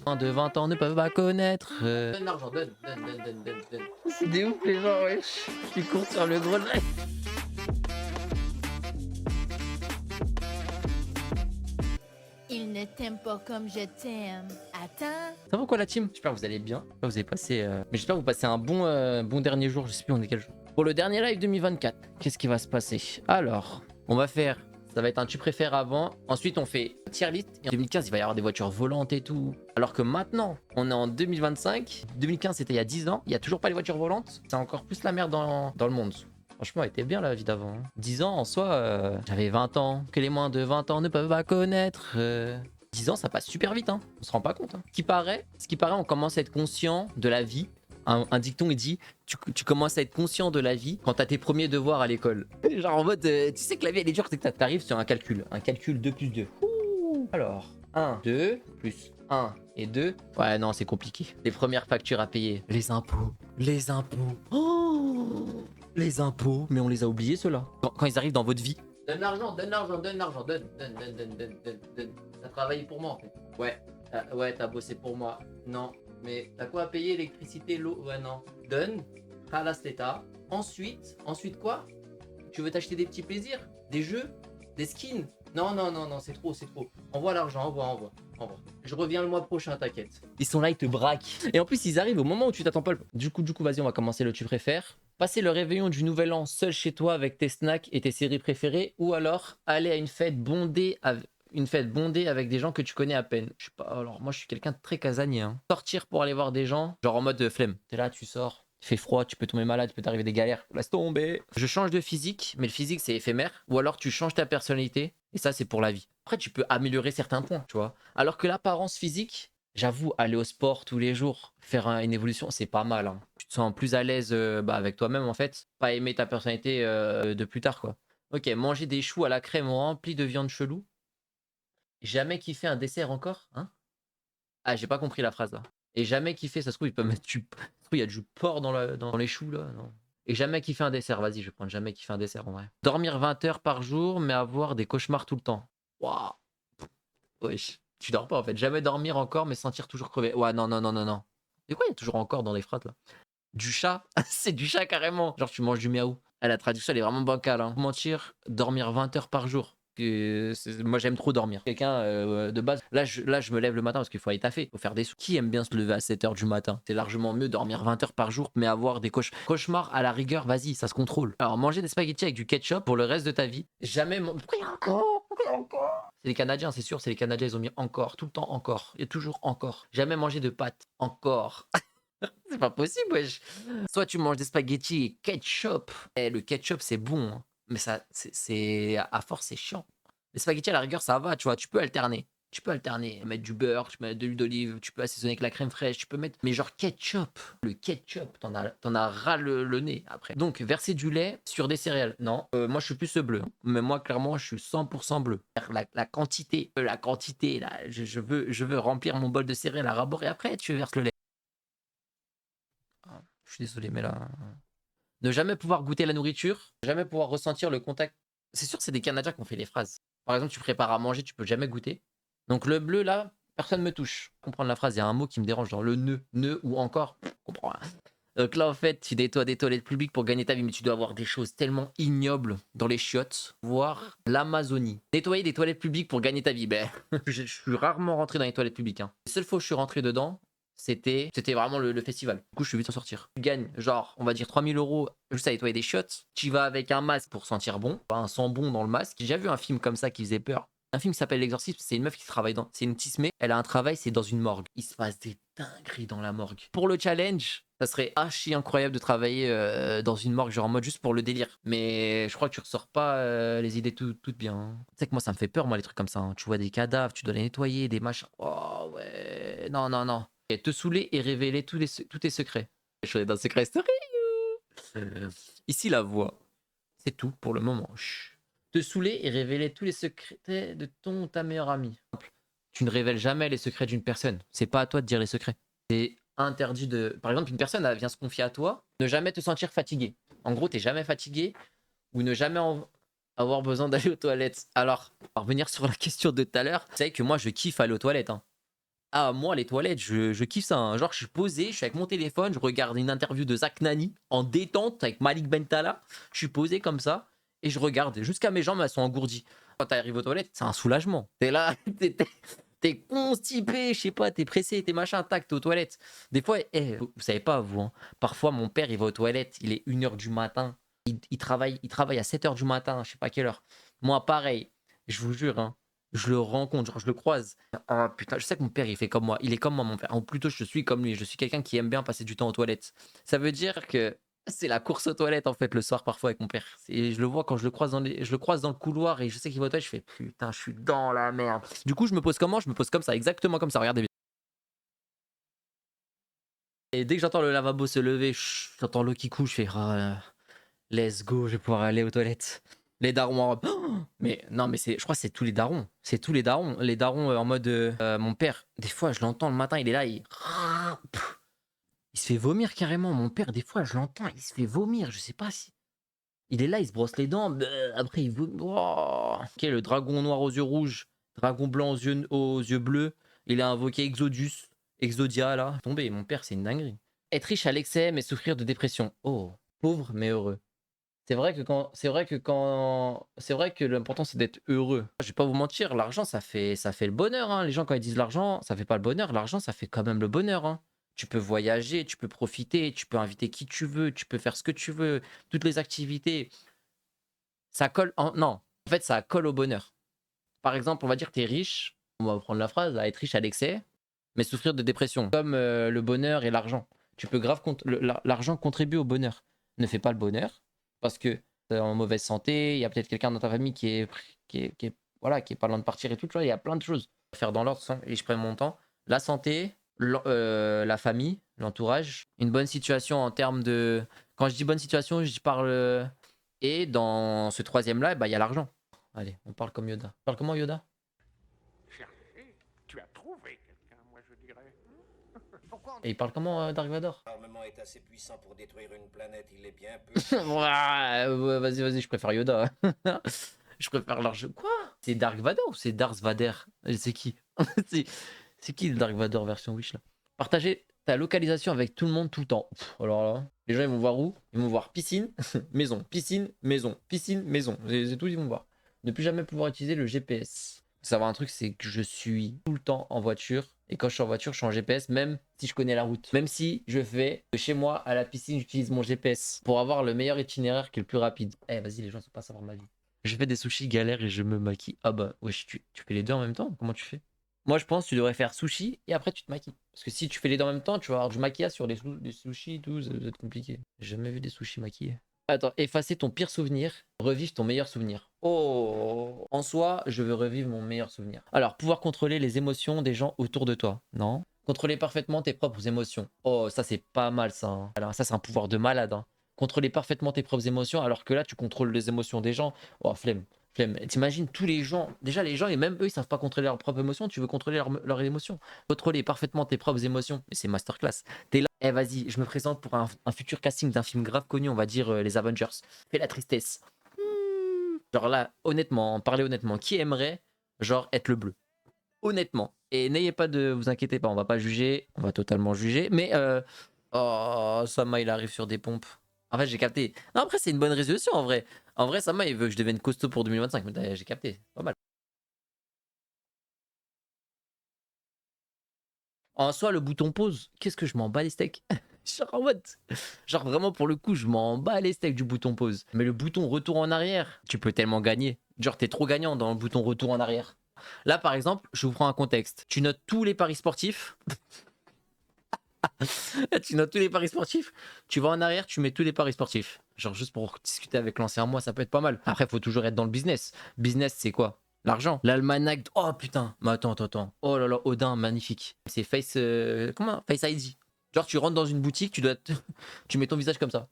Moins de 20 ans ne peuvent pas connaître. Donne l'argent, donne. C'est des ouf les gens, wesh. Tu cours sur le gros live. Il ne t'aime pas comme je t'aime. Attends. Ça va quoi la team? J'espère que vous allez bien. J'espère que vous avez passé. Mais j'espère que vous passez un bon dernier jour. Je sais plus on est quel jour. Pour le dernier live 2024, qu'est-ce qui va se passer? Alors, on va faire. Ça va être un tu préfères avant. Ensuite, on fait tier list. Et en 2015, il va y avoir des voitures volantes et tout. Alors que maintenant, on est en 2025. 2015, c'était il y a 10 ans. Il n'y a toujours pas les voitures volantes. C'est encore plus la merde dans le monde. Franchement, elle était bien la vie d'avant. 10 ans en soi, j'avais 20 ans. Que les moins de 20 ans ne peuvent pas connaître. 10 ans, ça passe super vite, hein. On se rend pas compte. Hein. Ce qui paraît, on commence à être conscient de la vie. Un dicton, il dit tu commences à être conscient de la vie quand t'as tes premiers devoirs à l'école. Genre en mode, tu sais que la vie elle est dure, c'est que t'arrives sur un calcul. Un calcul 2 plus 2. Ouh. Alors, 1, 2, plus 1 et 2. Ouais, non, c'est compliqué. Les premières factures à payer. Les impôts. Les impôts. Oh, les impôts. Mais on les a oubliés, ceux-là. Quand ils arrivent dans votre vie. Donne l'argent. Donne. T'as travaillé pour moi, en fait. Ouais, t'as bossé pour moi. Non. Mais t'as quoi à payer? Électricité, l'eau? Ouais, non. Donne. Halas l'État. Ensuite quoi? Tu veux t'acheter des petits plaisirs? Des jeux? Des skins? Non, c'est trop. Envoie l'argent, envoie. Je reviens le mois prochain, t'inquiète. Ils sont là, ils te braquent. Et en plus, ils arrivent au moment où tu t'attends pas. Du coup, vas-y, on va commencer le tu préfères. Passer le réveillon du nouvel an seul chez toi avec tes snacks et tes séries préférées, ou alors aller à une fête bondée avec des gens que tu connais à peine. Je sais pas, alors moi je suis quelqu'un de très casanier. Hein. Sortir pour aller voir des gens, genre en mode flemme. T'es là, tu sors, il fait froid, tu peux tomber malade, il peut t'arriver des galères. Laisse tomber. Je change de physique, mais le physique c'est éphémère. Ou alors tu changes ta personnalité, et ça c'est pour la vie. Après tu peux améliorer certains points, tu vois. Alors que l'apparence physique, j'avoue, aller au sport tous les jours, faire une évolution, c'est pas mal. Hein. Tu te sens plus à l'aise avec toi-même en fait. Pas aimer ta personnalité de plus tard quoi. Ok, manger des choux à la crème remplis de viande chelou. Jamais kiffé un dessert encore, hein? Ah, j'ai pas compris la phrase là. Et jamais kiffé, ça se trouve, il peut mettre ça se trouve, il y a du porc dans les choux là, non? Et jamais kiffé un dessert, vas-y, je vais prendre jamais kiffé un dessert en vrai. Dormir 20 heures par jour, mais avoir des cauchemars tout le temps. Waouh, wesh. Tu dors pas en fait. Jamais dormir encore, mais sentir toujours crevé. Ouais, non. Et quoi, il y a toujours encore dans les phrases là? Du chat? C'est du chat carrément. Genre, tu manges du miaou. Ah, la traduction, elle est vraiment bancale. Hein. Mentir, dormir 20 heures par jour. Moi, j'aime trop dormir. Quelqu'un de base. Là je me lève le matin parce qu'il faut aller taffer. Il faut faire des sous. Qui aime bien se lever à 7 heures du matin? C'est largement mieux dormir 20 heures par jour, mais avoir des cauchemars à la rigueur, vas-y, ça se contrôle. Alors, manger des spaghettis avec du ketchup pour le reste de ta vie. Jamais. Pourquoi il y a encore? C'est les Canadiens, c'est sûr, c'est les Canadiens, ils ont mis encore, tout le temps encore. Il y a toujours encore. Jamais manger de pâtes. Encore. C'est pas possible, wesh. Soit tu manges des spaghettis et ketchup. Eh, le ketchup, c'est bon. Hein. Mais ça, à force, c'est chiant. Les spaghettis, à la rigueur, ça va, tu vois. Tu peux alterner. Mettre du beurre, tu peux mettre de l'huile d'olive, tu peux assaisonner avec la crème fraîche, tu peux mettre. Mais genre ketchup. Le ketchup, t'en as ras le nez après. Donc, verser du lait sur des céréales. Non, moi, je suis plus bleu. Hein. Mais moi, clairement, je suis 100% bleu. La quantité, là, je veux remplir mon bol de céréales à rabord et après, tu verses le lait. Je suis désolé, mais là. Ne jamais pouvoir goûter la nourriture, jamais pouvoir ressentir le contact. C'est sûr, c'est des Canadiens qui ont fait les phrases. Par exemple, tu prépares à manger, tu peux jamais goûter. Donc le bleu, là, personne me touche. Comprendre la phrase, il y a un mot qui me dérange dans le ne ou encore. Je comprends rien. Donc là, en fait, tu nettoies des toilettes publiques pour gagner ta vie, mais tu dois avoir des choses tellement ignobles dans les chiottes, voire l'Amazonie. Nettoyer des toilettes publiques pour gagner ta vie, ben, je suis rarement rentré dans les toilettes publiques. Hein. La seule fois où je suis rentré dedans, c'était vraiment le festival. Du coup, je suis vite en sortir. Tu gagnes, genre, on va dire 3000 € juste à nettoyer des chiottes. Tu vas avec un masque pour sentir bon, pas un sang bon dans le masque. J'ai déjà vu un film comme ça qui faisait peur. Un film qui s'appelle L'Exorcisme, c'est une meuf qui travaille dans. C'est une tismée, elle a un travail, c'est dans une morgue. Il se passe des dingueries dans la morgue. Pour le challenge, ça serait archi incroyable de travailler dans une morgue, genre en mode juste pour le délire. Mais je crois que tu ressors pas les idées toutes bien. Hein. Tu sais que moi, ça me fait peur, moi, les trucs comme ça. Hein. Tu vois des cadavres, tu dois les nettoyer, des machins. Oh ouais, non. Et te saouler et révéler tous tes secrets. Je suis dans Secret Story. Ici, la voix. C'est tout pour le moment. Chut. Te saouler et révéler tous les secrets de ton ou ta meilleure amie. Tu ne révèles jamais les secrets d'une personne. C'est pas à toi de dire les secrets. C'est interdit de. Par exemple, une personne elle vient se confier à toi, ne jamais te sentir fatigué. En gros, t'es jamais fatigué ou ne jamais avoir besoin d'aller aux toilettes. Alors, pour revenir sur la question de tout à l'heure, vous savez que moi je kiffe aller aux toilettes. Hein. Ah, moi, les toilettes, je kiffe ça, hein. Genre, je suis posé, je suis avec mon téléphone, je regarde une interview de Zach Nani en détente avec Malik Bentala. Je suis posé comme ça et je regarde. Jusqu'à mes jambes, elles sont engourdies. Quand t'arrives aux toilettes, c'est un soulagement. T'es là, t'es constipé, je sais pas, t'es pressé, t'es machin, tac, t'es aux toilettes. Des fois, vous savez pas, vous, hein, parfois, mon père, il va aux toilettes, il est 1h du matin. Il travaille à 7h du matin, je sais pas quelle heure. Moi, pareil, je vous jure, hein, je le rencontre, genre, je le croise. Oh putain, je sais que mon père, il fait comme moi. Il est comme moi, mon père. Ou plutôt, je suis comme lui. Je suis quelqu'un qui aime bien passer du temps aux toilettes. Ça veut dire que c'est la course aux toilettes, en fait, le soir, parfois, avec mon père. Je le vois quand je le croise dans le couloir et je sais qu'il va aux toilettes, je fais putain, je suis dans la merde. Du coup, je me pose comment? Je me pose comme ça, exactement comme ça. Regardez bien. Et dès que j'entends le lavabo se lever, j'entends l'eau qui coule, je fais ah, let's go, je vais pouvoir aller aux toilettes. Les darons en robe. Oh, mais non, mais je crois que c'est tous les darons. C'est tous les darons. Les darons en mode. Mon père, des fois, je l'entends le matin, il est là, il se fait vomir carrément. Mon père, des fois, je l'entends, il se fait vomir. Je sais pas si. Il est là, il se brosse les dents. Après, il vomit. Oh. Ok, le dragon noir aux yeux rouges, dragon blanc aux yeux bleus. Il a invoqué Exodus, Exodia, là. Tombé. Mon père, c'est une dinguerie. Être riche à l'excès, mais souffrir de dépression. Oh, pauvre mais heureux. C'est vrai que l'important c'est d'être heureux. Je vais pas vous mentir, l'argent ça fait le bonheur, hein. Les gens quand ils disent l'argent, ça fait pas le bonheur, l'argent ça fait quand même le bonheur, hein. Tu peux voyager, tu peux profiter, tu peux inviter qui tu veux, tu peux faire ce que tu veux, toutes les activités. Ça colle non, en fait ça colle au bonheur. Par exemple, on va dire que tu es riche, on va prendre la phrase, à être riche à l'excès, mais souffrir de dépression, comme le bonheur et l'argent. Tu peux grave l'argent contribue au bonheur. Ne fais pas le bonheur parce que t'es en mauvaise santé, il y a peut-être quelqu'un dans ta famille voilà, qui est pas loin de partir et tout, tu vois, il y a plein de choses à faire dans l'ordre et je prends mon temps. La santé, la famille, l'entourage, une bonne situation en termes de. Quand je dis bonne situation, je parle. Et dans ce troisième-là, bah, il y a l'argent. Allez, on parle comme Yoda. On parle comment Yoda? Chercher, tu as trouvé quelqu'un, moi je dirais. Et il parle comment Dark Vador? L'armement est assez puissant pour détruire une planète, il est bien peu. Ouais, vas-y, je préfère Yoda. Je préfère l'argent. Quoi? C'est Dark Vador ou c'est Darth Vader? C'est qui? c'est c'est qui le Dark Vador version Wish là? Partager ta localisation avec tout le monde tout le temps. Alors là, les gens ils vont voir où? Ils vont voir piscine, maison, piscine, maison, piscine, maison. C'est tout, ils vont voir. Ne plus jamais pouvoir utiliser le GPS. Faut savoir un truc, c'est que je suis tout le temps en voiture. Et quand je suis en voiture, je suis en GPS, même si je connais la route. Même si je vais de chez moi à la piscine, j'utilise mon GPS pour avoir le meilleur itinéraire qui est le plus rapide. Eh, vas-y, les gens ne sont pas savoir ma vie. Je fais des sushis galère et je me maquille. Ah bah, wesh, tu fais les deux en même temps? Comment tu fais? Moi, je pense que tu devrais faire sushi et après tu te maquilles. Parce que si tu fais les deux en même temps, tu vas avoir du maquillage sur des sushis et tout, ça va être compliqué. J'ai jamais vu des sushis maquillés. Attends, effacer ton pire souvenir, revivre ton meilleur souvenir. Oh, en soi, je veux revivre mon meilleur souvenir. Alors, pouvoir contrôler les émotions des gens autour de toi. Non. Contrôler parfaitement tes propres émotions. Oh, ça c'est pas mal ça, hein. Alors ça c'est un pouvoir de malade, hein. Contrôler parfaitement tes propres émotions alors que là tu contrôles les émotions des gens. Oh, flemme. Flemme. T'imagines tous les gens, déjà les gens et même eux ils savent pas contrôler leurs propres émotions, tu veux contrôler leurs émotions. Contrôler parfaitement tes propres émotions, mais c'est masterclass. T'es là, eh vas-y, je me présente pour un futur casting d'un film grave connu, on va dire les Avengers. Fais la tristesse. Genre là, honnêtement, parlez honnêtement, qui aimerait genre être le bleu? Honnêtement. Et n'ayez pas de vous inquiétez pas, on va pas juger, on va totalement juger, mais oh, Sama il arrive sur des pompes. En fait, j'ai capté. Non, après, c'est une bonne résolution en vrai. En vrai, Sama il veut que je devienne costaud pour 2025, mais j'ai capté. Pas mal. En soi, le bouton pause, qu'est-ce que je m'en bats les steaks? Genre en mode. Genre vraiment pour le coup, je m'en bats les steaks du bouton pause. Mais le bouton retour en arrière, tu peux tellement gagner. Genre, t'es trop gagnant dans le bouton retour en arrière. Là, par exemple, je vous prends un contexte. Tu notes tous les paris sportifs. Tu notes tous les paris sportifs. Tu vas en arrière, tu mets tous les paris sportifs. Genre juste pour discuter avec l'ancien moi, ça peut être pas mal. Après, il faut toujours être dans le business. Business, c'est quoi? L'argent. L'almanach. Oh putain. Mais attends. Oh là là, Odin, magnifique. C'est Face. Comment? Face ID. Genre, tu rentres dans une boutique, tu mets ton visage comme ça.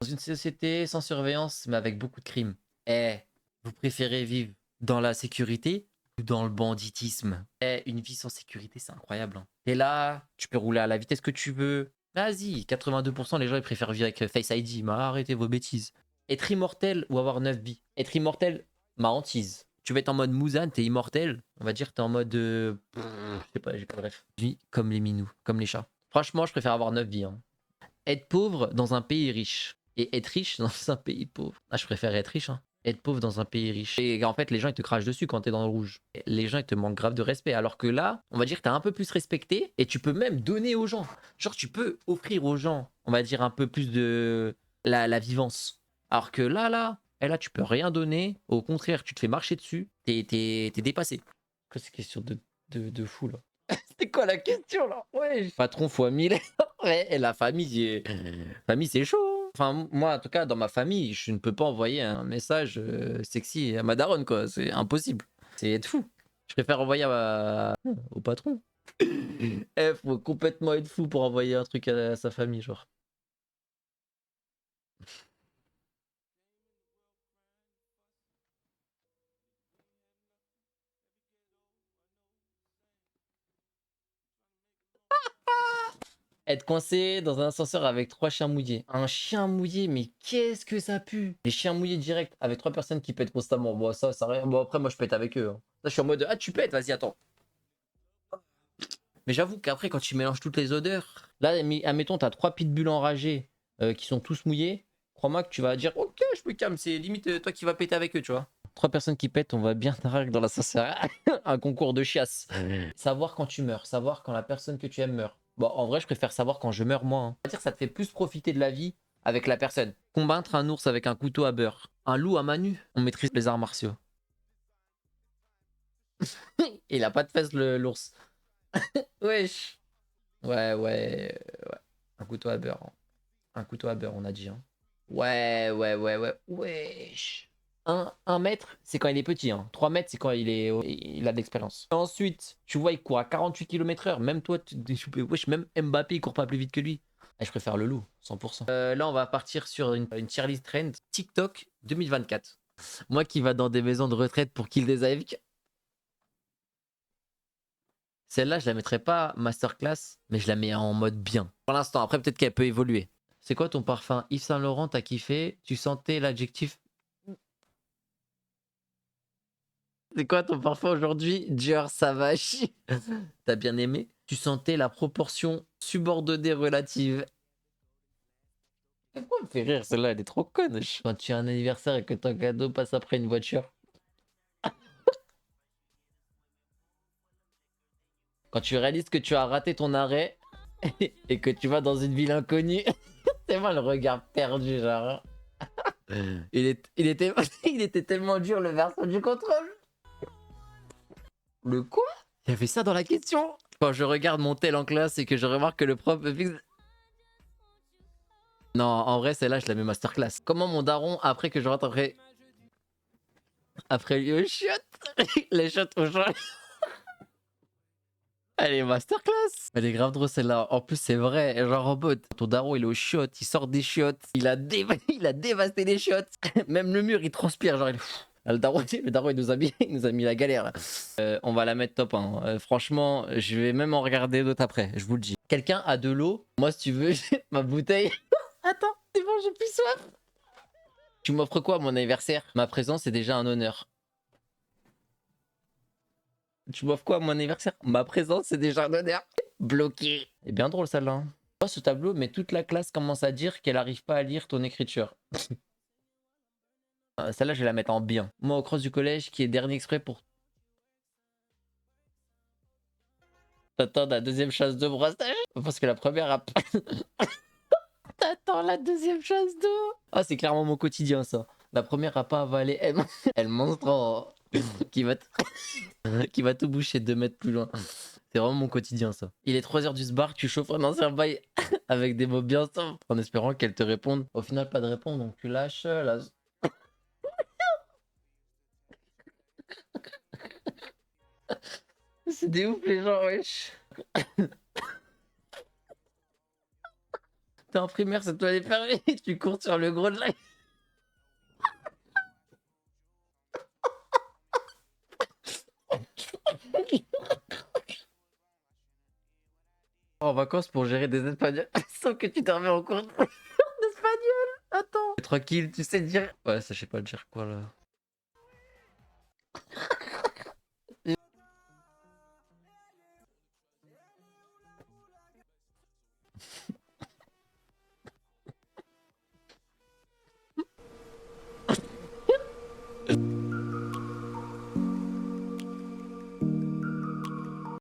Dans une société sans surveillance, mais avec beaucoup de crimes. Eh, vous préférez vivre dans la sécurité ou dans le banditisme? Eh, une vie sans sécurité, c'est incroyable, hein. T'es là, tu peux rouler à la vitesse que tu veux. Vas-y, 82% les gens ils préfèrent vivre avec Face ID. Mais arrêtez vos bêtises. Être immortel ou avoir 9 vies? Être immortel, ma hantise. Tu vas être en mode Muzan, t'es immortel. On va dire que t'es en mode. Je sais pas, j'ai pas bref. Vie comme les minous, comme les chats. Franchement, je préfère avoir 9 vies. Hein. Être pauvre dans un pays riche et être riche dans un pays pauvre. Ah, je préfère être riche. Hein. Être pauvre dans un pays riche. Et en fait, les gens ils te crachent dessus quand t'es dans le rouge. Les gens ils te manquent grave de respect. Alors que là, on va dire que t'es un peu plus respecté et tu peux même donner aux gens. Genre, tu peux offrir aux gens, on va dire, un peu plus de la vivance. Alors que là, tu peux rien donner. Au contraire, tu te fais marcher dessus. T'es dépassé. Quoi, c'est question de fou là. C'est quoi la question là? Ouais. Patron fois 1000. Ouais, et la famille c'est chaud. Hein. Enfin, moi en tout cas, dans ma famille, je ne peux pas envoyer un message sexy à ma daronne quoi. C'est impossible. C'est être fou. Je préfère envoyer au patron. Faut complètement être fou pour envoyer un truc à sa famille, genre. Être coincé dans un ascenseur avec 3 chiens mouillés. Un chien mouillé, mais qu'est-ce que ça pue? Les chiens mouillés direct avec 3 personnes qui pètent constamment. Bon, ça rien. Bon, après, moi, je pète avec eux. Hein. Là, je suis en mode, ah, tu pètes, vas-y, attends. Mais j'avoue qu'après, quand tu mélanges toutes les odeurs, là, admettons, t'as 3 pitbulls enragés qui sont tous mouillés. Crois-moi que tu vas dire, ok, je me calme, c'est limite toi qui vas péter avec eux, tu vois. 3 personnes qui pètent, on va bien narguer dans l'ascenseur. Un concours de chiasse. Savoir quand tu meurs, savoir quand la personne que tu aimes meurt. Bon, en vrai, je préfère savoir quand je meurs, moi. Hein. On va dire que ça te fait plus profiter de la vie avec la personne. Combattre un ours avec un couteau à beurre. Un loup à main nue. On maîtrise les arts martiaux. Il a pas de fesses, l'ours. Wesh. Ouais. Un couteau à beurre. Hein. Un couteau à beurre, on a dit. Hein. Ouais. Wesh. 1 mètre, c'est quand il est petit. Hein. 3 mètres, c'est quand il a de l'expérience. Ensuite, tu vois, il court à 48 km/h. Même toi, wesh, même Mbappé, il court pas plus vite que lui. Ah, je préfère le loup, 100%. Là, on va partir sur une tier list trend TikTok 2024. Moi qui va dans des maisons de retraite pour kill des AFK. Celle-là, je la mettrai pas masterclass, mais je la mets en mode bien. Pour l'instant, après, peut-être qu'elle peut évoluer. C'est quoi ton parfum Yves Saint Laurent, t'as kiffé? Tu sentais l'adjectif? C'est quoi ton parfum aujourd'hui? Dior Sauvage. T'as bien aimé? Tu sentais la proportion subordonnée relative. Pourquoi me fait rire celle-là? Elle est trop conne. Quand tu as un anniversaire et que ton cadeau passe après une voiture. Quand tu réalises que tu as raté ton arrêt et que tu vas dans une ville inconnue. C'est moi le regard perdu, genre. Il était tellement dur le versant du contrôle. Le quoi? Il y avait ça dans la question. Quand je regarde mon tel en classe et que je remarque que le prof me fixe... Non, en vrai, celle-là, je la mets masterclass. Comment mon daron, après que je rentre après lui aux chiottes, les chiottes au champ. Elle est masterclass. Elle est grave drôle celle-là. En plus, c'est vrai. Genre en mode, ton daron, il est aux chiottes, il sort des chiottes. Il a dévasté les chiottes. Même le mur, il transpire. Genre, le daron, il nous a mis la galère. Là. On va la mettre top 1. Franchement, je vais même en regarder d'autres après. Je vous le dis. Quelqu'un a de l'eau? Moi, si tu veux, j'ai ma bouteille. Attends, c'est bon, j'ai plus soif. Tu m'offres quoi à mon anniversaire? Ma présence est déjà un honneur. Tu m'offres quoi à mon anniversaire? Ma présence, c'est déjà un honneur. Bloqué. C'est bien drôle celle-là. Hein. Oh, ce tableau, mais toute la classe commence à dire qu'elle n'arrive pas à lire ton écriture. Celle-là, je vais la mettre en bien. Moi, au cross du collège, qui est dernier exprès pour... T'attends la deuxième chasse de brossage? Parce que la première a... T'attends la deuxième chasse d'eau. Ah, c'est clairement mon quotidien, ça. La première a pas avalé. Elle monstre en... qui va tout boucher 2 mètres plus loin. C'est vraiment mon quotidien, ça. Il est 3h du sbar, tu chauffes un ancien bail avec des mots bien simples en espérant qu'elle te réponde. Au final, pas de réponse, donc tu lâches la... C'est des ouf, les gens, wesh. T'es en primaire, cette toilette est fermée, tu cours sur le gros de la... En vacances pour gérer des Espagnols. Sauf que tu dormais en cours d'espagnol. Attends. Tranquille, tu sais dire. Ouais, ça je sais pas dire quoi là.